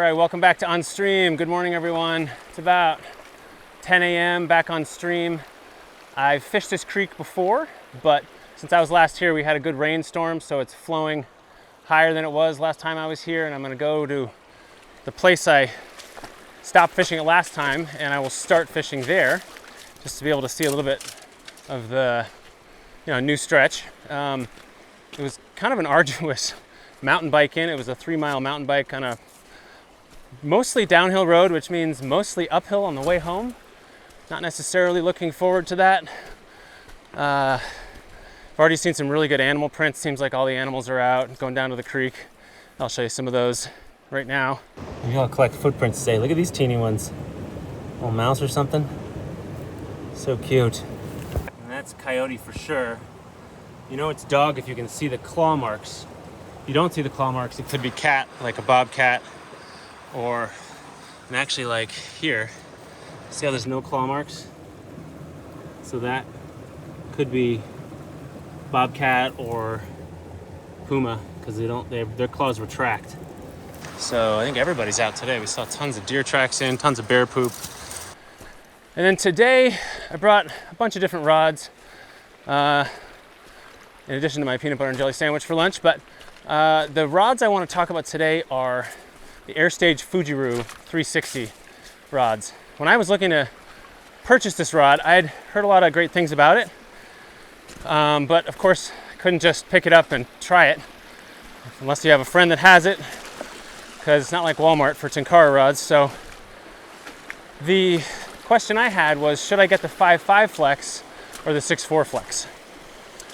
right, welcome back to On Stream. Good morning, everyone. It's about 10 a.m. back on stream. I've fished this creek before, but since I was last here, we had a good rainstorm, so it's flowing higher than it was last time I was here, and I'm gonna go to the place I stopped fishing it last time, and I will start fishing there, just to be able to see a little bit of the new stretch. It was kind of an arduous mountain bike in. It was a 3-mile mountain bike, kind of mostly downhill road, which means mostly uphill on the way home. Not necessarily looking forward to that. I've already seen some really good animal prints. Seems like all the animals are out going down to the creek. I'll show you some of those right now. Maybe I'll collect footprints today. Look at these teeny ones. Little mouse or something. So cute. And that's coyote for sure. You know it's dog if you can see the claw marks. If you don't see the claw marks, it could be cat, like a bobcat, and actually like here, see how there's no claw marks? So that could be bobcat or puma, because their claws retract. So I think everybody's out today. We saw tons of deer tracks in, tons of bear poop. And then today I brought a bunch of different rods, in addition to my peanut butter and jelly sandwich for lunch. But the rods I want to talk about today are the Air Stage Fujiryu 360 rods. When I was looking to purchase this rod, I'd heard a lot of great things about it. But of course, I couldn't just pick it up and try it unless you have a friend that has it, because it's not like Walmart for Tenkara rods. So the question I had was, should I get the 5.5 flex or the 6.4 flex?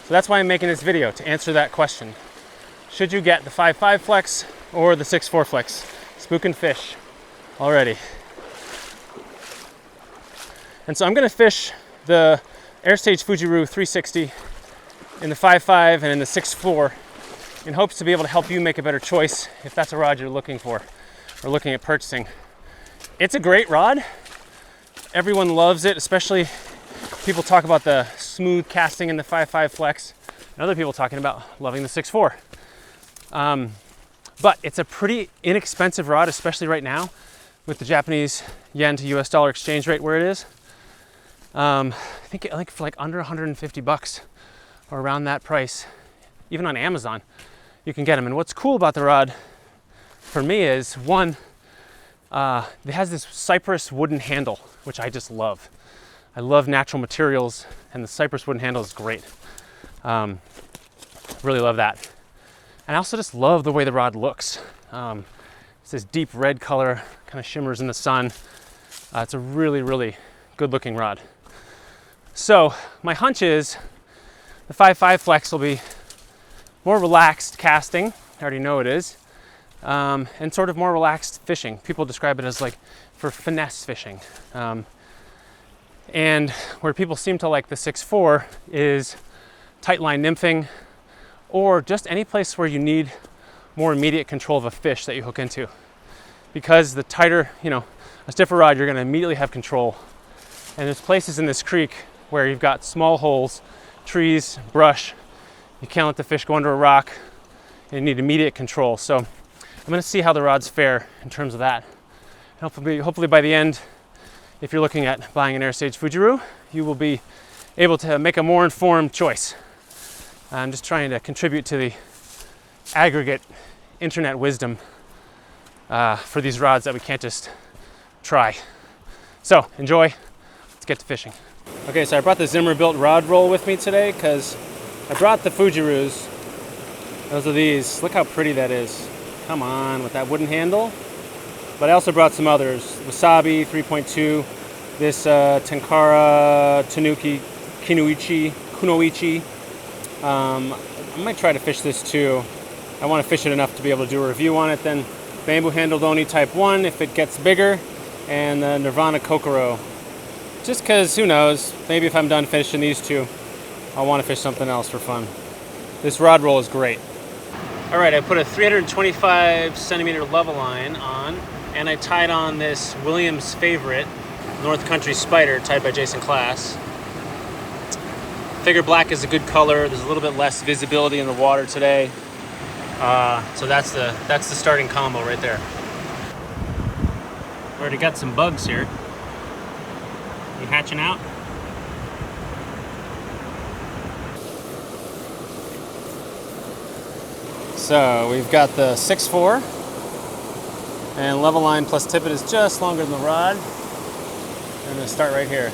So that's why I'm making this video, to answer that question. Should you get the 5.5 flex or the 6.4 flex? Spooking fish already. And so I'm gonna fish the Air Stage Fujiryu 360 in the 5.5 and in the 6.4 in hopes to be able to help you make a better choice if that's a rod you're looking for or looking at purchasing. It's a great rod. Everyone loves it, especially people talk about the smooth casting in the 5.5 flex, and other people talking about loving the 6.4. But it's a pretty inexpensive rod, especially right now with the Japanese yen to US dollar exchange rate where it is. I think like for like under 150 bucks or around that price, even on Amazon, you can get them. And what's cool about the rod for me is, one, it has this cypress wooden handle, which I just love. I love natural materials, and the cypress wooden handle is great. Really love that. And I also just love the way the rod looks. It's this deep red color, kind of shimmers in the sun. It's a really, really good looking rod. So my hunch is the 5.5 flex will be more relaxed casting. I already know it is. And sort of more relaxed fishing. People describe it as like for finesse fishing. And where people seem to like the 6.4 is tight line nymphing, or just any place where you need more immediate control of a fish that you hook into. Because the tighter, a stiffer rod, you're gonna immediately have control. And there's places in this creek where you've got small holes, trees, brush. You can't let the fish go under a rock, and you need immediate control. So I'm gonna see how the rods fare in terms of that. And hopefully by the end, if you're looking at buying an Air Stage Fujiryu, you will be able to make a more informed choice. I'm just trying to contribute to the aggregate internet wisdom for these rods that we can't just try. So enjoy, let's get to fishing. Okay, so I brought the Zimmer built rod roll with me today because I brought the Fujiryus. Those are these. Look how pretty that is. Come on, with that wooden handle. But I also brought some others. Wasabi 3.2, this Tenkara Tanuki Kunoichi. I might try to fish this too. I want to fish it enough to be able to do a review on it. Then bamboo handled oni type 1 if it gets bigger, and the Nirvana Kokoro. Just because, who knows, maybe if I'm done fishing these two, I'll want to fish something else for fun. This rod roll is great. All right, I put a 325 centimeter level line on, and I tied on this Williams Favorite North Country Spider tied by Jason Class. Figure black is a good color. There's a little bit less visibility in the water today. So that's the starting combo right there. Already got some bugs here. You hatching out? So we've got the 6.4 and level line plus tippet is just longer than the rod. I'm going to start right here.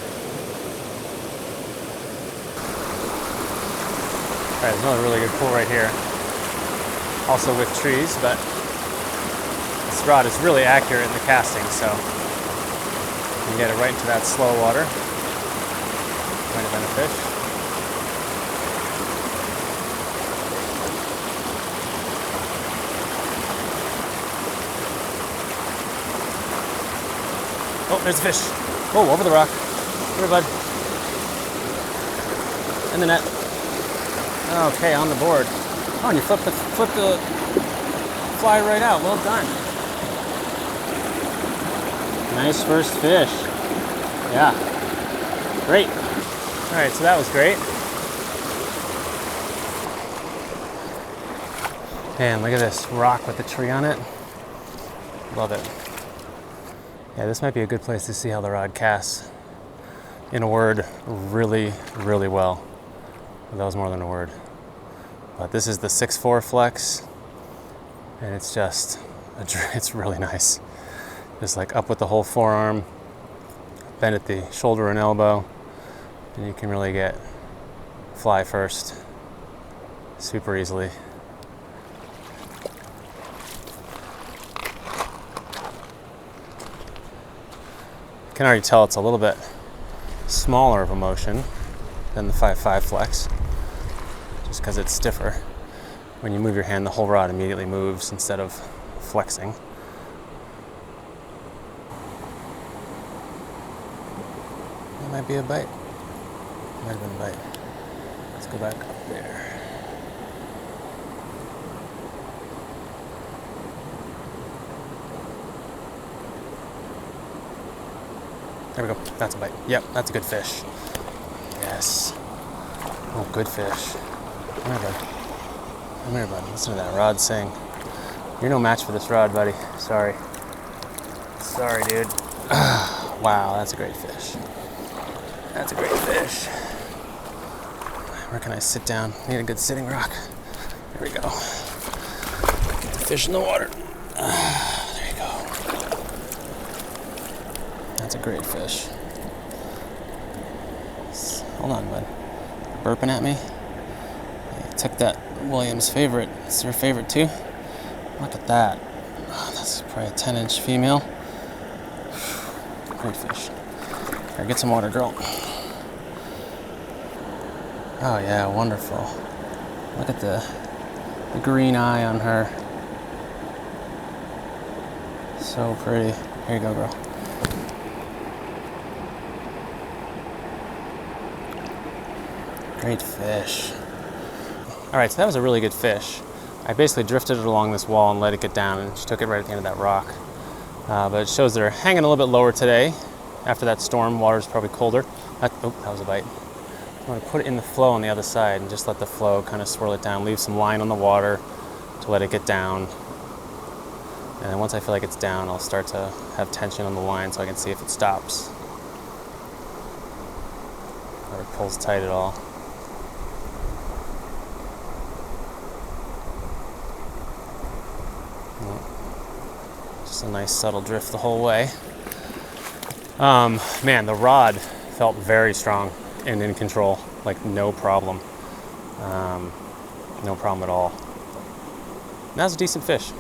All right, there's another really good pull right here. Also with trees, but this rod is really accurate in the casting, so you can get it right into that slow water. Might have been a fish. Oh, there's a fish. Oh, over the rock. Here, bud. In the net. Okay, on the board. Oh, and you flip the fly right out. Well done. Nice first fish. Yeah. Great. All right, so that was great. And look at this rock with the tree on it. Love it. Yeah, this might be a good place to see how the rod casts. In a word, really, really well. That was more than a word. But this is the 6.4 flex, and it's just, it's really nice. Just like up with the whole forearm, bend at the shoulder and elbow, and you can really get fly first super easily. You can already tell it's a little bit smaller of a motion than the 5.5 flex, just because it's stiffer. When you move your hand, the whole rod immediately moves instead of flexing. That might be a bite. Might have been a bite. Let's go back up there. There we go. That's a bite. Yep, that's a good fish. Yes. Oh, good fish. Come here, bud. Come here, bud. Listen to that rod sing. You're no match for this rod, buddy. Sorry. Sorry, dude. Wow, that's a great fish. That's a great fish. Where can I sit down? I need a good sitting rock. There we go. Get the fish in the water. There you go. That's a great fish. Hold on, bud. Burping at me? You took that Williams favorite. It's your favorite too? Look at that. Oh, that's probably a 10-inch female. Great fish. Here, get some water, girl. Oh yeah, wonderful. Look at the green eye on her. So pretty. Here you go, girl. Great fish. All right, so that was a really good fish. I basically drifted it along this wall and let it get down, and she took it right at the end of that rock. But it shows they're hanging a little bit lower today. After that storm, water's probably colder. That was a bite. I'm gonna put it in the flow on the other side and just let the flow kind of swirl it down. Leave some line on the water to let it get down. And then once I feel like it's down, I'll start to have tension on the line so I can see if it stops. Or it pulls tight at all. Just a nice subtle drift the whole way. Man, the rod felt very strong and in control, like no problem. No problem at all. And that was a decent fish.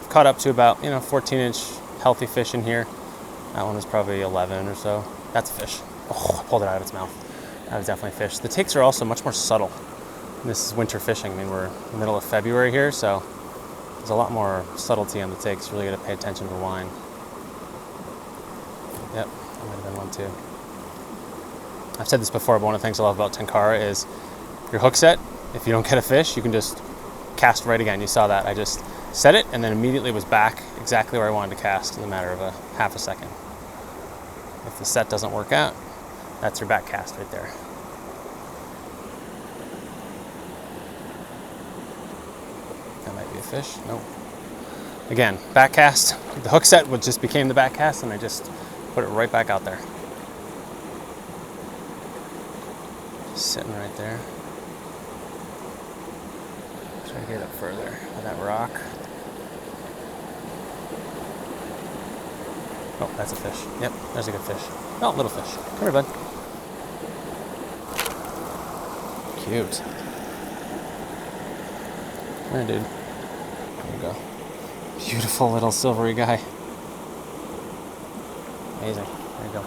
I've caught up to about 14-inch healthy fish in here. That one was probably 11 or so. That's a fish. Oh, I pulled it out of its mouth. That was definitely a fish. The takes are also much more subtle. This is winter fishing. I mean, we're in the middle of February here, so there's a lot more subtlety on the takes. You really got to pay attention to the line. Yep, that might have been one too. I've said this before, but one of the things I love about Tenkara is your hook set. If you don't get a fish, you can just cast right again. You saw that. I just set it and then immediately was back exactly where I wanted to cast in a matter of a half a second. If the set doesn't work out, that's your back cast right there. That might be a fish. Nope. Again, back cast. The hook set just became the back cast, and I just put it right back out there. Just sitting right there. Try to get up further with that rock. Oh, that's a fish. Yep, there's a good fish. Oh, little fish. Come here, bud. Cute. Come here, dude. There you go. Beautiful little silvery guy. Amazing. There you go.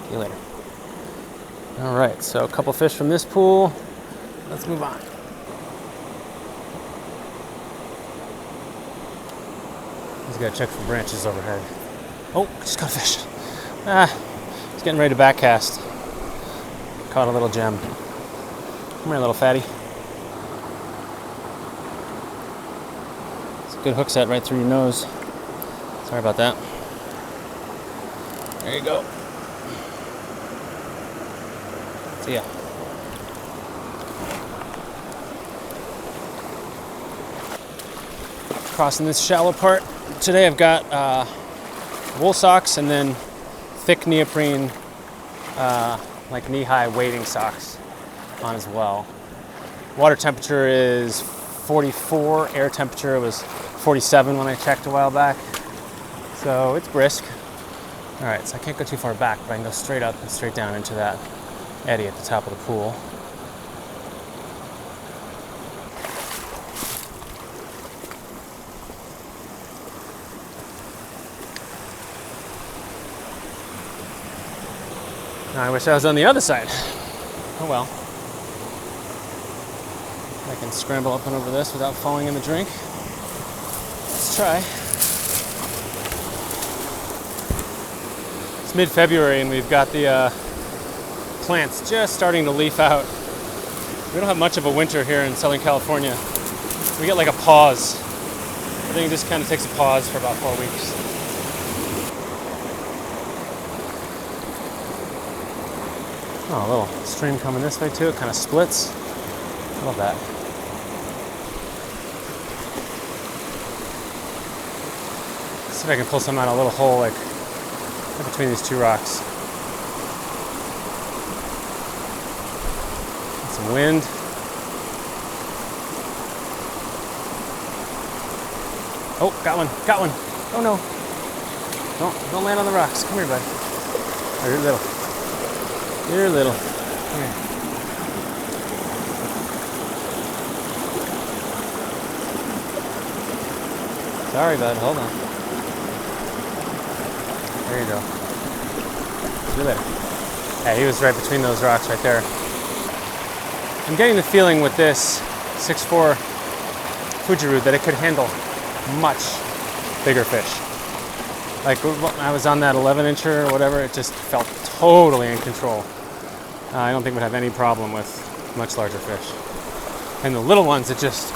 See you later. All right, so a couple fish from this pool. Let's move on. Just gotta check for branches overhead. Oh, just got a fish. He's getting ready to back cast. Caught a little gem. Come here, little fatty. It's a good hook set right through your nose. Sorry about that. There you go. See ya. Crossing this shallow part. Today I've got wool socks and then thick neoprene, like knee-high wading socks on as well. Water temperature is 44, air temperature was 47 when I checked a while back. So it's brisk. All right, so I can't go too far back, but I can go straight up and straight down into that eddy at the top of the pool. Now I wish I was on the other side. Oh well. I can scramble up and over this without falling in the drink. Let's try. It's mid-February and we've got the plants just starting to leaf out. We don't have much of a winter here in Southern California. We get like a pause. Everything just kind of takes a pause for about 4 weeks. Oh, a little stream coming this way too. It kind of splits. Love that. Let's see if I can pull some out of a little hole like between these two rocks. Get some wind. Oh, got one. Got one. Oh no. Don't land on the rocks. Come here, bud. Oh, you're little. You're little. Come here. Sorry, bud. Hold on. There you go. See you later. Yeah, he was right between those rocks right there. I'm getting the feeling with this 6'4" Fujiryu that it could handle much bigger fish. Like when I was on that 11-incher or whatever, it just felt totally in control. I don't think we'd have any problem with much larger fish. And the little ones, it just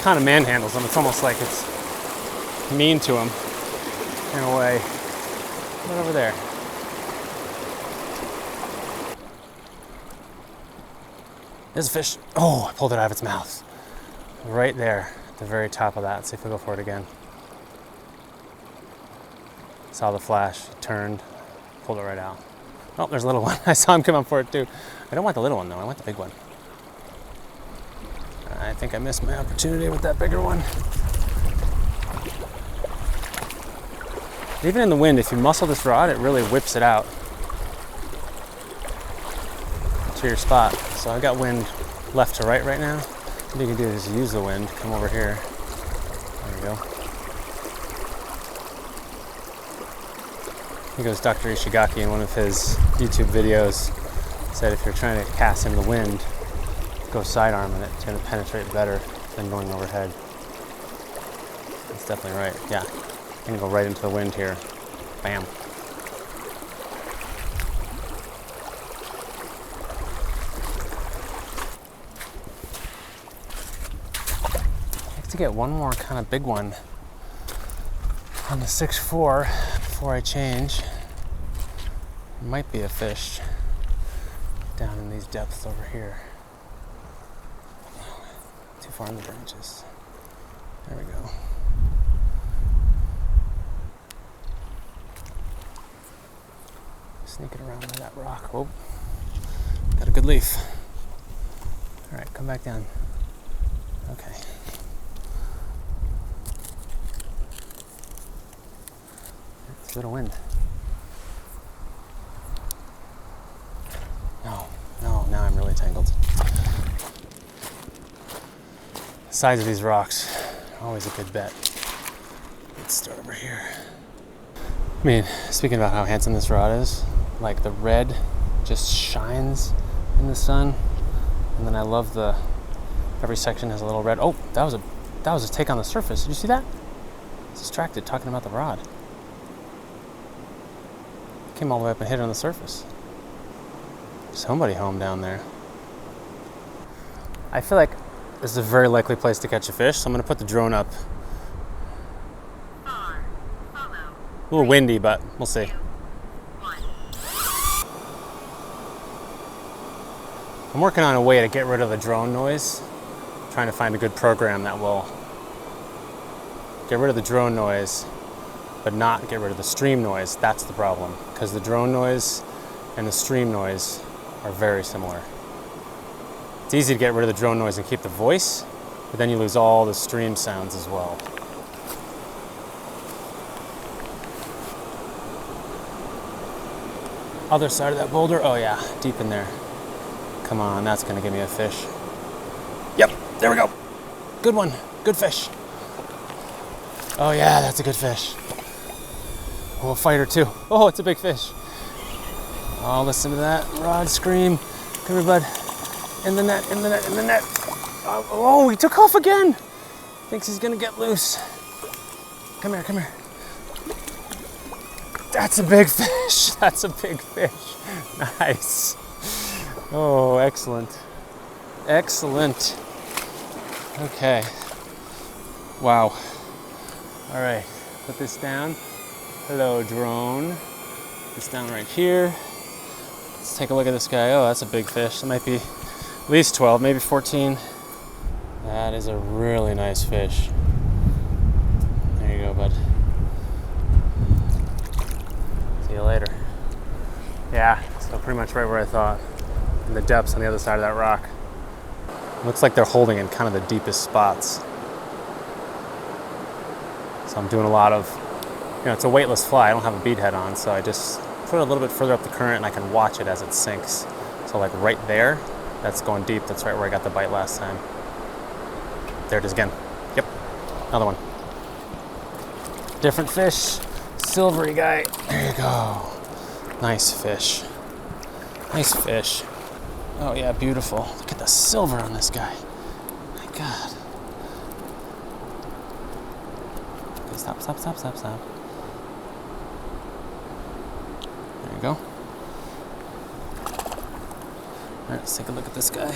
kind of manhandles them. It's almost like it's mean to them in a way. Right over there. There's a fish. Oh, I pulled it out of its mouth. Right there, at the very top of that. Let's see if we go for it again. Saw the flash, turned, pulled it right out. Oh, there's a little one. I saw him come up for it too. I don't want the little one though, I want the big one. I think I missed my opportunity with that bigger one. Even in the wind, if you muscle this rod, it really whips it out to your spot. So I've got wind left to right now. What you can do is use the wind, come over here. There you go. I think it was Dr. Ishigaki in one of his YouTube videos said if you're trying to cast in the wind, go sidearm and it's going to penetrate better than going overhead. That's definitely right. Yeah, I'm going to go right into the wind here. Bam. I have to get one more kind of big one on the 6'4" before I change. Might be a fish down in these depths over here. Too far in the branches. There we go. Sneak it around by that rock. Whoa, got a good leaf. All right, come back down. Okay. It's a little wind. No, now I'm really tangled. The size of these rocks, always a good bet. Let's start over here. I mean, speaking about how handsome this rod is, like the red just shines in the sun. And then I love every section has a little red. Oh, that was a take on the surface. Did you see that? I was distracted talking about the rod. Came all the way up and hit it on the surface. Somebody home down there. I feel like this is a very likely place to catch a fish, so I'm gonna put the drone up. A little windy, but we'll see. I'm working on a way to get rid of the drone noise. I'm trying to find a good program that will get rid of the drone noise, but not get rid of the stream noise. That's the problem, because the drone noise and the stream noise are very similar. It's easy to get rid of the drone noise and keep the voice, but then you lose all the stream sounds as well. Other side of that boulder, oh yeah, deep in there. Come on, that's gonna give me a fish. Yep, there we go. Good one, good fish. Oh yeah, that's a good fish. Oh, a fighter too. Oh, it's a big fish. Oh, listen to that rod scream. Come here, bud. In the net, in the net, in the net. Oh, he took off again. Thinks he's gonna get loose. Come here, come here. That's a big fish. That's a big fish. Nice. Oh, excellent. Excellent. Okay. Wow. All right, put this down. Hello, drone. Put this down right here. Let's take a look at this guy. Oh, that's a big fish. That might be at least 12, maybe 14. That is a really nice fish. There you go, bud. See you later. Yeah, so pretty much right where I thought. In the depths on the other side of that rock. Looks like they're holding in kind of the deepest spots. So I'm doing a lot of, it's a weightless fly. I don't have a bead head on, so I just put it a little bit further up the current and I can watch it as it sinks. So like right there, that's going deep. That's right where I got the bite last time. There it is again. Yep, another one. Different fish, silvery guy. There you go. Nice fish. Nice fish. Oh yeah, beautiful. Look at the silver on this guy. My God. Okay, stop, stop, stop, stop, stop. There you go. All right, let's take a look at this guy.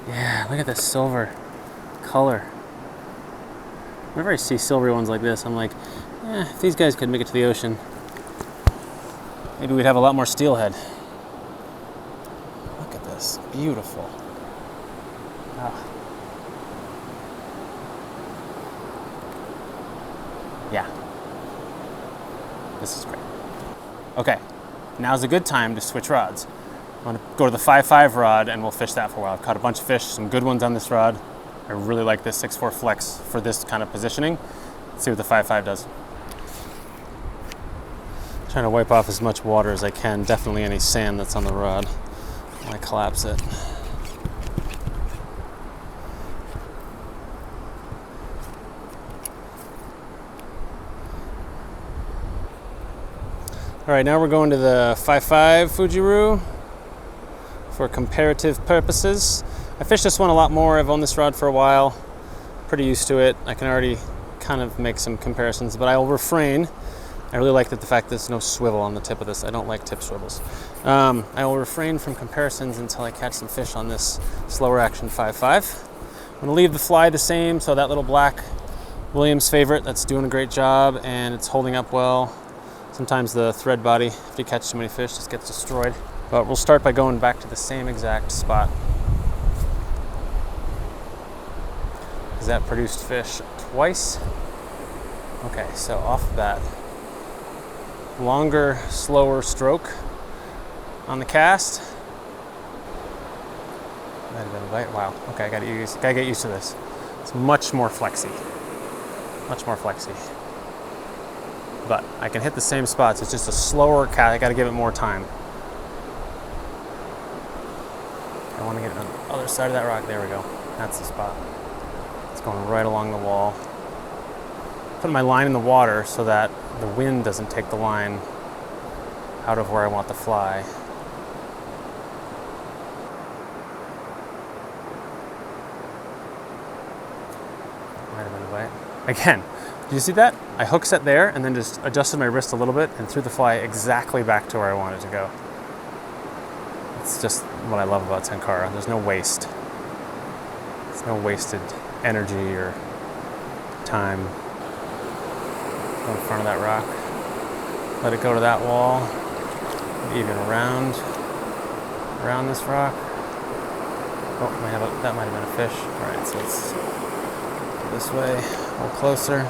Yeah, look at the silver color. Whenever I see silvery ones like this, I'm like, if these guys could make it to the ocean, maybe we'd have a lot more steelhead. Look at this, beautiful. Ah. Yeah, this is great. Okay, now's a good time to switch rods. I'm gonna go to the 5.5 rod and we'll fish that for a while. I've caught a bunch of fish, some good ones on this rod. I really like this 6.4 flex for this kind of positioning. Let's see what the 5.5 does. Trying to wipe off as much water as I can, definitely any sand that's on the rod when I collapse it. All right, now we're going to the 5.5 Fujiryu for comparative purposes. I fished this one a lot more. I've owned this rod for a while, pretty used to it. I can already kind of make some comparisons, but I will refrain. I really like the fact there's no swivel on the tip of this. I don't like tip swivels. I will refrain from comparisons until I catch some fish on this slower action 5.5. I'm gonna leave the fly the same, so that little black Williams favorite, that's doing a great job and it's holding up well. Sometimes the thread body, if you catch too many fish, just gets destroyed. But we'll start by going back to the same exact spot. That produced fish twice. Okay, so off the bat, longer, slower stroke on the cast. Might have been a bite. Wow. Okay, gotta get used to this. It's much more flexy. Much more flexy. But I can hit the same spots. It's just a slower cast. I gotta give it more time. I want to get on the other side of that rock. There we go. That's the spot. It's going right along the wall. Put my line in the water so that the wind doesn't take the line out of where I want to fly. Might have been a bite. Again, did you see that? I hook set there and then just adjusted my wrist a little bit and threw the fly exactly back to where I wanted to go. It's just what I love about Tenkara. There's no waste. There's no wasted energy or time. Go in front of that rock. Let it go to that wall. Even around this rock. Oh, that might have been a fish. All right, so let's go this way, a little closer.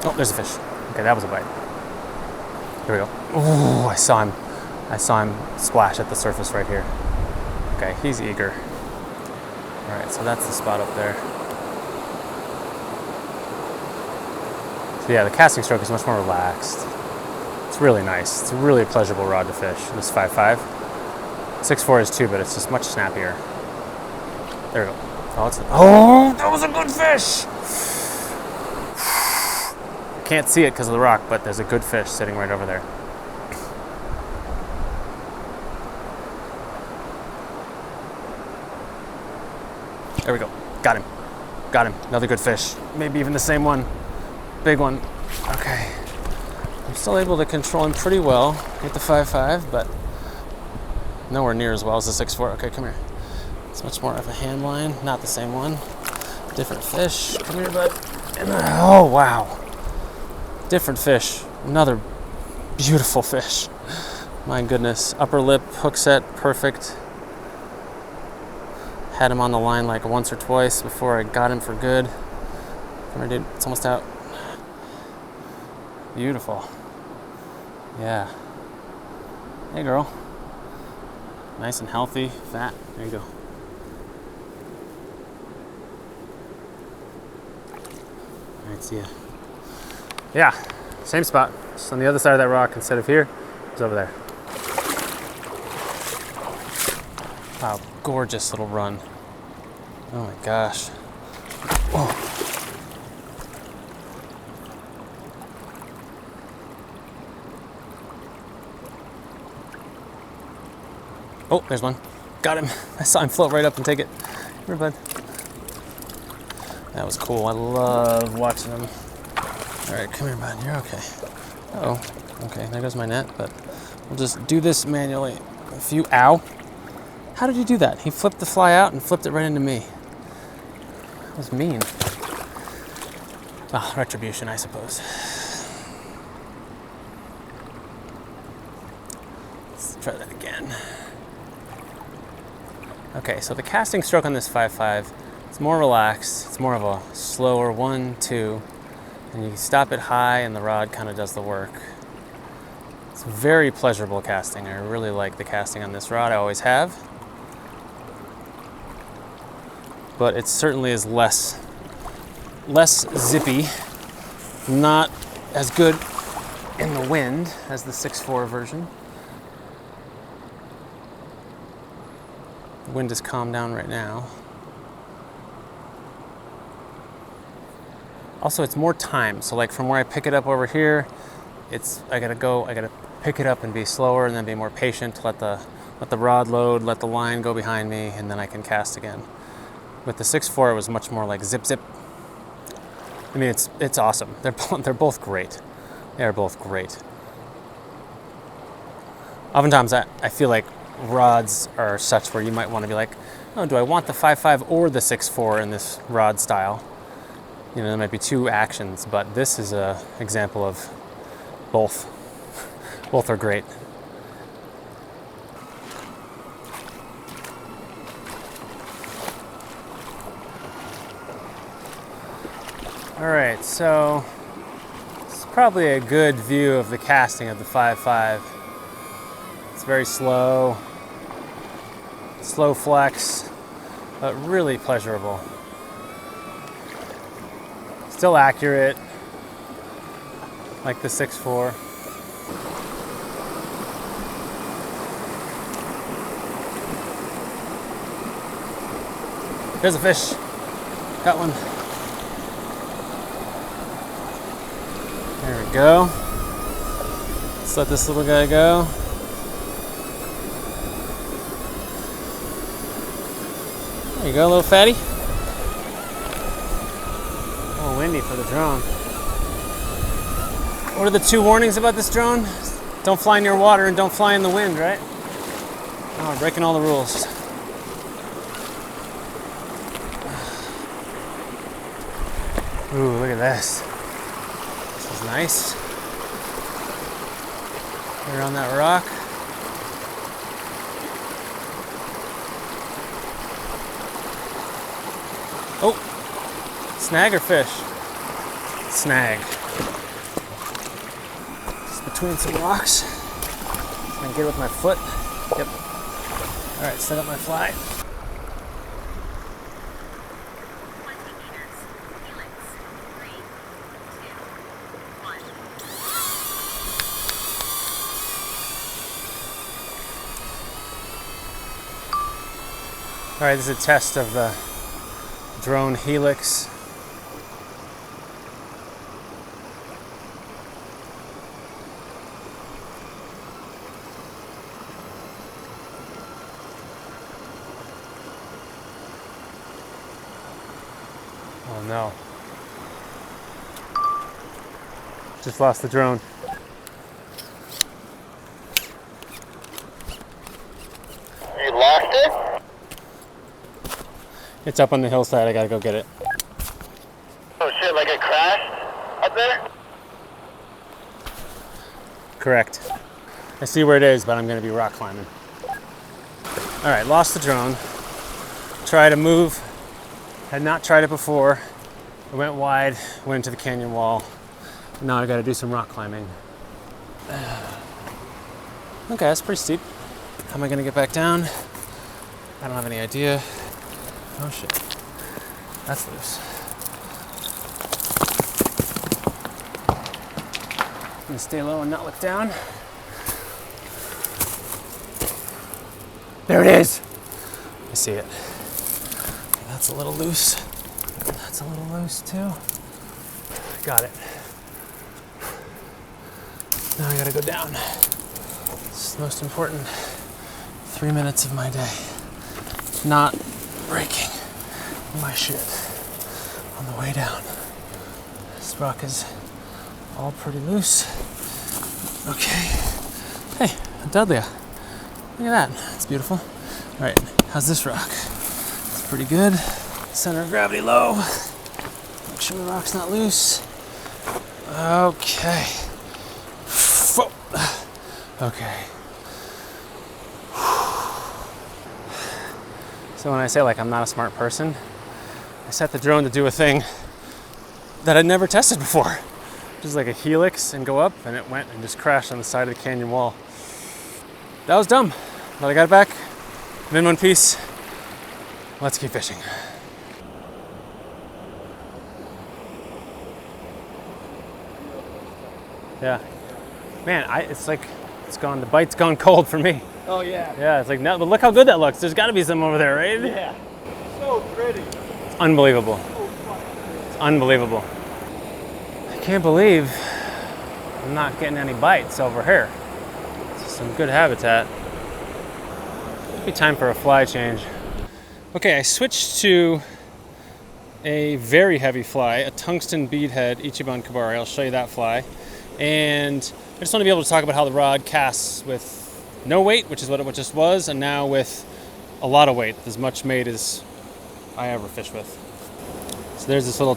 Oh, there's a fish. Okay, that was a bite. Here we go. Oh, I saw him splash at the surface right here. Okay, he's eager. All right, so that's the spot up there. So yeah, the casting stroke is much more relaxed. It's really nice. It's a really pleasurable rod to fish. This 5.5. 6.4 is too, but it's just much snappier. There we go. Oh, that was a good fish! Can't see it because of the rock, but there's a good fish sitting right over there. There we go. Got him. Got him. Another good fish. Maybe even the same one. Big one. Okay. I'm still able to control him pretty well with the 5.5, but nowhere near as well as the 6.4. Okay, come here. It's much more of a hand line. Not the same one. Different fish. Come here, bud. Oh, wow. Different fish. Another beautiful fish. My goodness. Upper lip, hook set, perfect. Had him on the line like once or twice before I got him for good. Come here, dude. It's almost out. Beautiful. Yeah. Hey, girl. Nice and healthy, fat. There you go. All right, see ya. Yeah, same spot. Just on the other side of that rock instead of here. It's over there. Wow, gorgeous little run. Oh my gosh. Whoa. Oh, there's one. Got him. I saw him float right up and take it. Come here, bud. That was cool. I love watching them. All right, come here, bud. You're okay. Uh-oh. Okay, there goes my net, but we'll just do this manually. Ow. How did you do that? He flipped the fly out and flipped it right into me. That was mean. Ah, retribution, I suppose. Let's try that again. Okay, so the casting stroke on this 5.5, it's more relaxed. It's more of a slower 1, 2, and you stop it high and the rod kind of does the work. It's very pleasurable casting. I really like the casting on this rod. I always have. But it certainly is less zippy, not as good in the wind as the 6.4 version. The wind is calmed down right now. Also, it's more time. So like from where I pick it up over here, I gotta pick it up and be slower and then be more patient, let the rod load, let the line go behind me, and then I can cast again. With the 6.4, it was much more like zip, zip. I mean, it's awesome. They're both great. They are both great. Oftentimes, I feel like rods are such where you might want to be like, oh, do I want the 5.5 or the 6.4 in this rod style? You know, there might be two actions, but this is an example of both. Both are great. All right, so it's probably a good view of the casting of the 5.5. It's very slow flex, but really pleasurable. Still accurate, like the 6.4. There's a fish. Got one. There we go. Let's let this little guy go. There you go, little fatty. A little windy for the drone. What are the 2 warnings about this drone? Don't fly near water and don't fly in the wind, right? Oh, we're breaking all the rules. Ooh, look at this. This is nice. Right on that rock. Oh, snag or fish? Snag. Just between some rocks. I can get it with my foot. Yep. All right, set up my fly. All right, this is a test of the drone helix. Oh no. Just lost the drone. You lost it? It's up on the hillside. I gotta go get it. Oh shit, like it crashed up there? Correct. I see where it is, but I'm gonna be rock climbing. All right, lost the drone. Try to move. Had not tried it before. I went wide, went into the canyon wall. Now I gotta do some rock climbing. Okay, that's pretty steep. How am I gonna get back down? I don't have any idea. Oh shit, that's loose. I'm gonna stay low and not look down. There it is. I see it. That's a little loose. That's a little loose too. Got it. Now I gotta go down. This is the most important 3 minutes of my day. Not breaking my shit on the way down. This rock is all pretty loose. Okay. Hey, a dahlia. Look at that. It's beautiful. All right, how's this rock? It's pretty good. Center of gravity low. Make sure the rock's not loose. Okay. Okay. So when I say like I'm not a smart person, I set the drone to do a thing that I'd never tested before. Just like a helix and go up, and it went and just crashed on the side of the canyon wall. That was dumb, but I got it back. I'm in one piece. Let's keep fishing. Yeah. Man, it's like, the bite's gone cold for me. Oh yeah. Yeah, it's like, no, but look how good that looks. There's gotta be some over there, right? Yeah. So pretty. It's unbelievable. It's unbelievable. I can't believe I'm not getting any bites over here. It's some good habitat. It'd be time for a fly change. Okay, I switched to a very heavy fly, a tungsten bead head Ichiban Kabari. I'll show you that fly. And I just want to be able to talk about how the rod casts with no weight, which is what it just was, and now with a lot of weight, as much weight as I ever fish with. So there's this little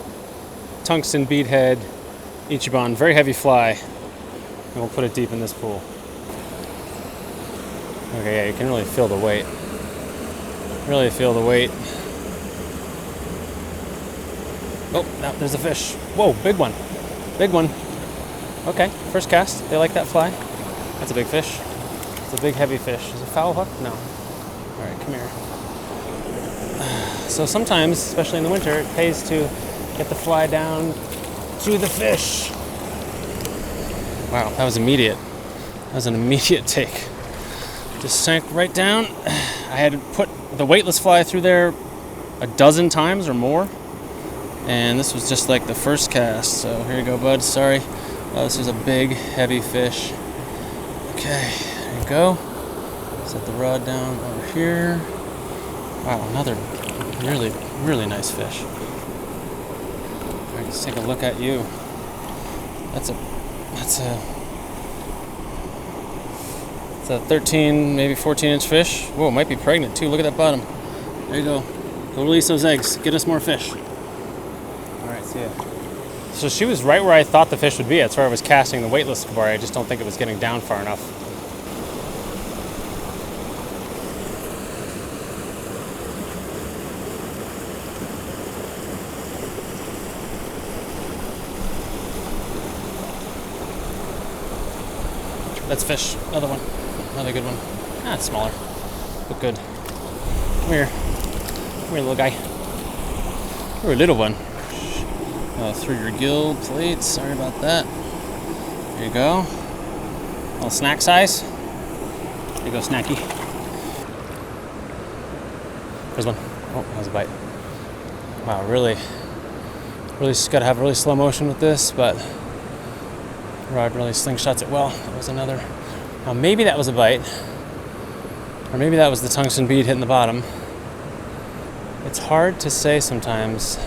tungsten bead head Ichiban, very heavy fly, and we'll put it deep in this pool. Okay, yeah, you can really feel the weight. Really feel the weight. Oh, now there's a fish. Whoa, big one. Big one. Okay, first cast. They like that fly. That's a big fish. It's a big, heavy fish. Is it a foul hook? No. All right, come here. So sometimes, especially in the winter, it pays to get the fly down to the fish. Wow, that was immediate. That was an immediate take. Just sank right down. I had to put the weightless fly through there a dozen times or more. And this was just like the first cast. So here you go, bud. Sorry. This is a big, heavy fish. Okay, there you go. Set the rod down over here. Wow, another really, really nice fish. All right, let's take a look at you. That's a 13, maybe 14-inch fish. Whoa, might be pregnant too. Look at that bottom. There you go. Go release those eggs. Get us more fish. All right, see ya. So she was right where I thought the fish would be. That's where I was casting the weightless kabari. I just don't think it was getting down far enough. That's fish. Another one. Another good one. Ah, it's smaller. But good. Come here. Come here, little guy. You're a little one. Through your gill plate. Sorry about that. There you go. Little snack size. There you go, snacky. There's one. Oh, that was a bite. Wow, really just gotta have really slow motion with this, but rod really slingshots it well. That was another. Now maybe that was a bite, or maybe that was the tungsten bead hitting the bottom. It's hard to say sometimes.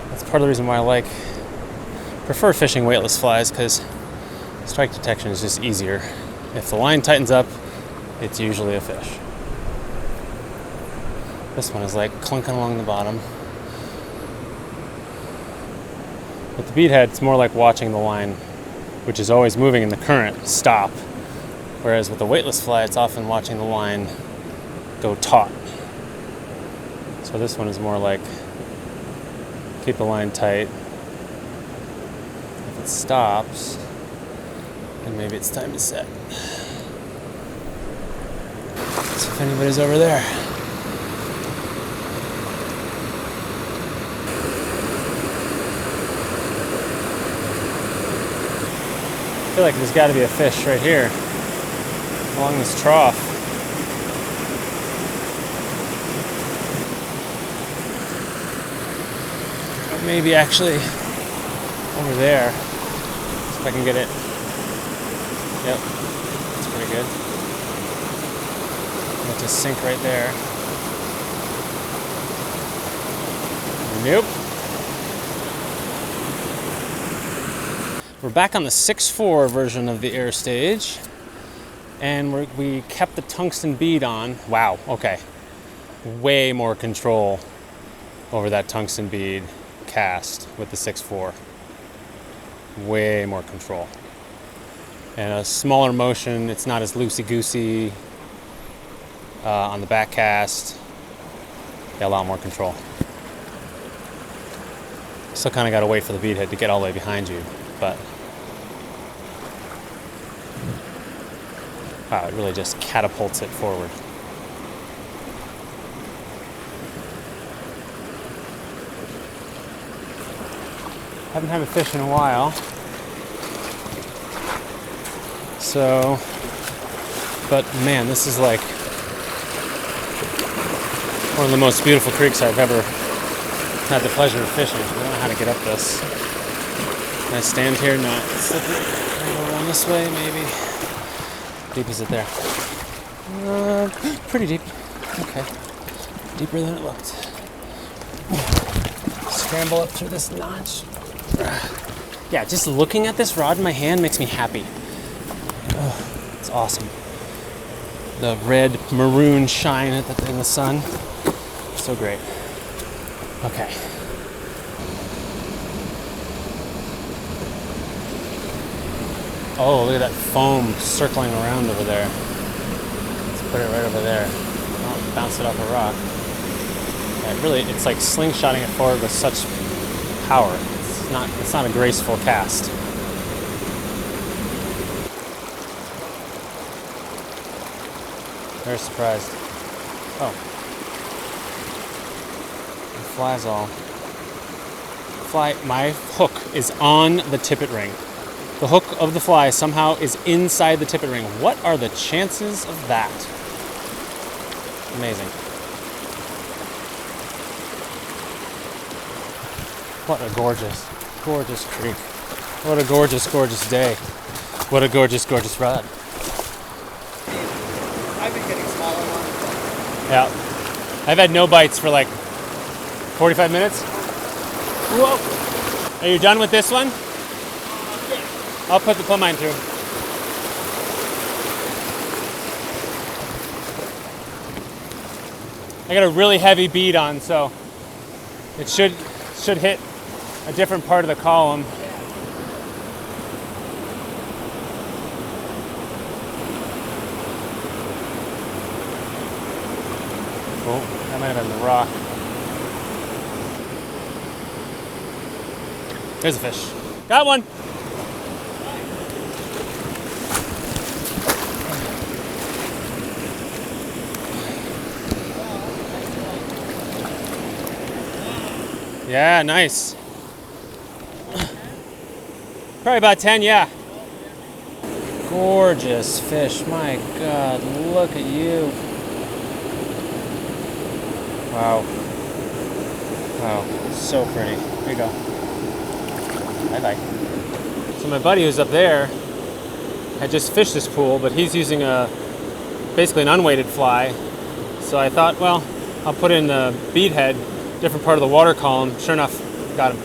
That's part of the reason why I prefer fishing weightless flies, because strike detection is just easier. If the line tightens up, it's usually a fish. This one is like clunking along the bottom. With the bead head, it's more like watching the line, which is always moving in the current, stop. Whereas with the weightless fly, it's often watching the line go taut. So this one is more like keep the line tight. If it stops, then maybe it's time to set. See if anybody's over there. I feel like there's got to be a fish right here along this trough. Or maybe actually over there. See if I can get it. Yep, that's pretty good. I'll just sink right there. Nope. We're back on the 6.4 version of the Air Stage, and we kept the tungsten bead on. Wow, okay. Way more control over that tungsten bead cast with the 6.4. Way more control. And a smaller motion, it's not as loosey-goosey on the back cast. Got a lot more control. Still kind of got to wait for the bead head to get all the way behind you, but wow, it really just catapults it forward. Haven't had a fish in a while, so, but man, this is like one of the most beautiful creeks I've ever had the pleasure of fishing. I don't know how to get up this. Can I stand here, not slip it? Can I go around this way, maybe? How deep is it there? Pretty deep. Okay. Deeper than it looked. Scramble up through this notch. Yeah, just looking at this rod in my hand makes me happy. Oh, it's awesome. The red maroon shine in the sun. So great. Okay. Oh, look at that foam circling around over there. Let's put it right over there. Oh, bounce it off a rock. Yeah, it's like slingshotting it forward with such power. It's not a graceful cast. Very surprised. Oh. It flies all. My hook is on the tippet ring. The hook of the fly somehow is inside the tippet ring. What are the chances of that? Amazing. What a gorgeous, gorgeous creek. What a gorgeous, gorgeous day. What a gorgeous, gorgeous rod. I've been getting smaller ones. Yeah. I've had no bites for like 45 minutes. Whoa. Are you done with this one? I'll put mine through. I got a really heavy bead on, so it should hit a different part of the column. Oh, that might have been the rock. There's a fish. Got one. Yeah, nice. Probably about 10, yeah. Gorgeous fish. My God, look at you. Wow. Wow, so pretty. Here you go. Bye-bye. So my buddy who's up there had just fished this pool, but he's using basically an unweighted fly. So I thought, well, I'll put in the bead head, different part of the water column. Sure enough, got him.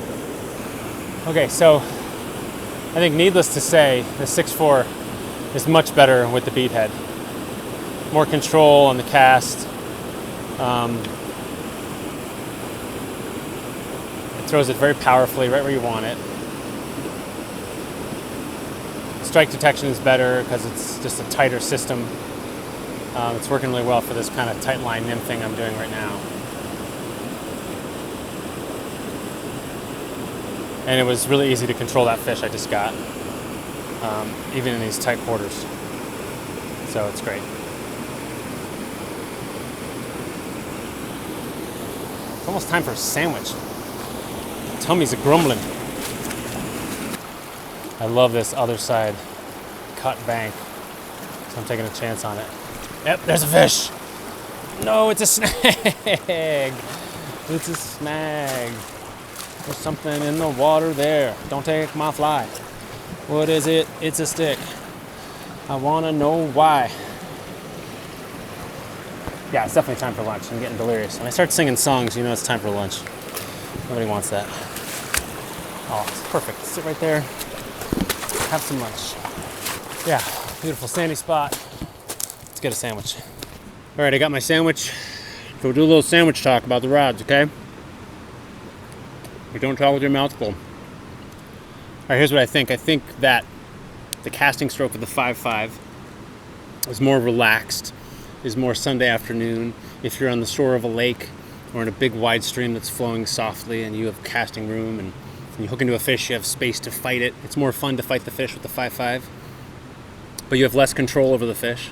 Okay, so I think needless to say, the 6.4 is much better with the bead head. More control on the cast. It throws it very powerfully right where you want it. Strike detection is better because it's just a tighter system. It's working really well for this kind of tight line nymphing I'm doing right now. And it was really easy to control that fish I just got, even in these tight quarters. So it's great. It's almost time for a sandwich. Tummy's a grumbling. I love this other side cut bank, so I'm taking a chance on it. Yep, there's a fish. No, it's a snag. It's a snag. There's something in the water there. Don't take my fly. What is it? It's a stick. I want to know why. Yeah, it's definitely time for lunch. I'm getting delirious. When I start singing songs, you know it's time for lunch. Nobody wants that. Oh, it's perfect. Sit right there. Have some lunch. Yeah, beautiful sandy spot. Let's get a sandwich. All right, I got my sandwich. So we'll do a little sandwich talk about the rods, okay? You don't talk with your mouth full. All right, here's what I think. I think that the casting stroke of the 5.5 is more relaxed, is more Sunday afternoon. If you're on the shore of a lake or in a big wide stream that's flowing softly and you have casting room and you hook into a fish, you have space to fight it. It's more fun to fight the fish with the 5.5, but you have less control over the fish.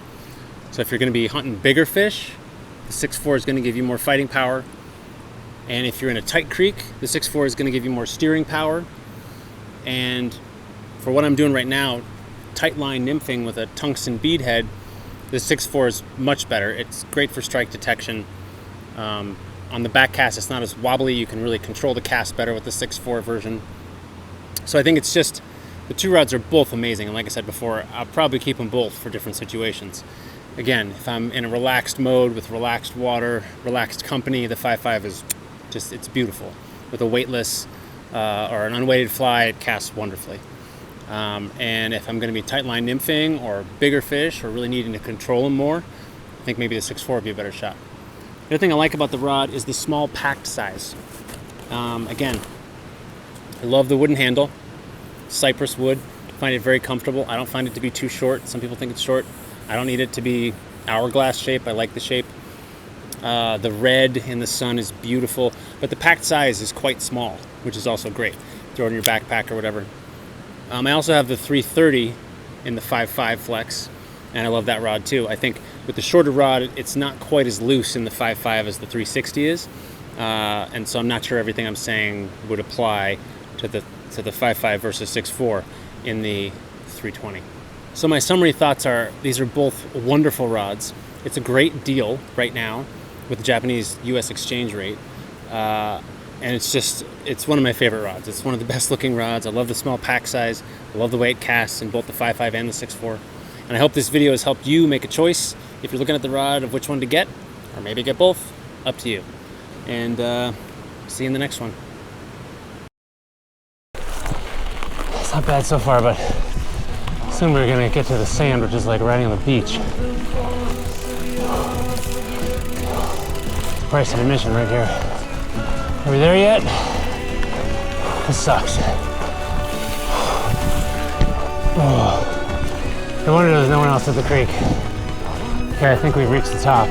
So if you're going to be hunting bigger fish, the 6.4 is going to give you more fighting power. And if you're in a tight creek, the 6.4 is going to give you more steering power. And for what I'm doing right now, tight line nymphing with a tungsten bead head, the 6.4 is much better. It's great for strike detection. On the back cast, it's not as wobbly. You can really control the cast better with the 6.4 version. So I think it's just, the two rods are both amazing. And like I said before, I'll probably keep them both for different situations. Again, if I'm in a relaxed mode with relaxed water, relaxed company, the 5.5 is just, it's beautiful. With a weightless or an unweighted fly, it casts wonderfully. And if I'm going to be tight line nymphing or bigger fish or really needing to control them more, I think maybe the 6.4 would be a better shot. The other thing I like about the rod is the small packed size. Again, I love the wooden handle, cypress wood. I find it very comfortable. I don't find it to be too short. Some people think it's short. I don't need it to be hourglass shape. I like the shape. The red in the sun is beautiful, but the packed size is quite small, which is also great. Throw it in your backpack or whatever. I also have the 330 in the 5.5 flex, and I love that rod too. I think with the shorter rod, it's not quite as loose in the 5.5 as the 360 is, and so I'm not sure everything I'm saying would apply to the 5.5 versus 6.4 in the 320. So my summary thoughts are, these are both wonderful rods. It's a great deal right now with the Japanese US exchange rate. And it's one of my favorite rods. It's one of the best looking rods. I love the small pack size. I love the way it casts in both the 5.5 and the 6.4. And I hope this video has helped you make a choice. If you're looking at the rod of which one to get, or maybe get both, up to you. And see you in the next one. It's not bad so far, but soon we're gonna get to the sand, which is like riding on the beach. Price of admission right here. Are we there yet? This sucks. Oh. No wonder there's no one else at the creek. Okay, I think we've reached the top.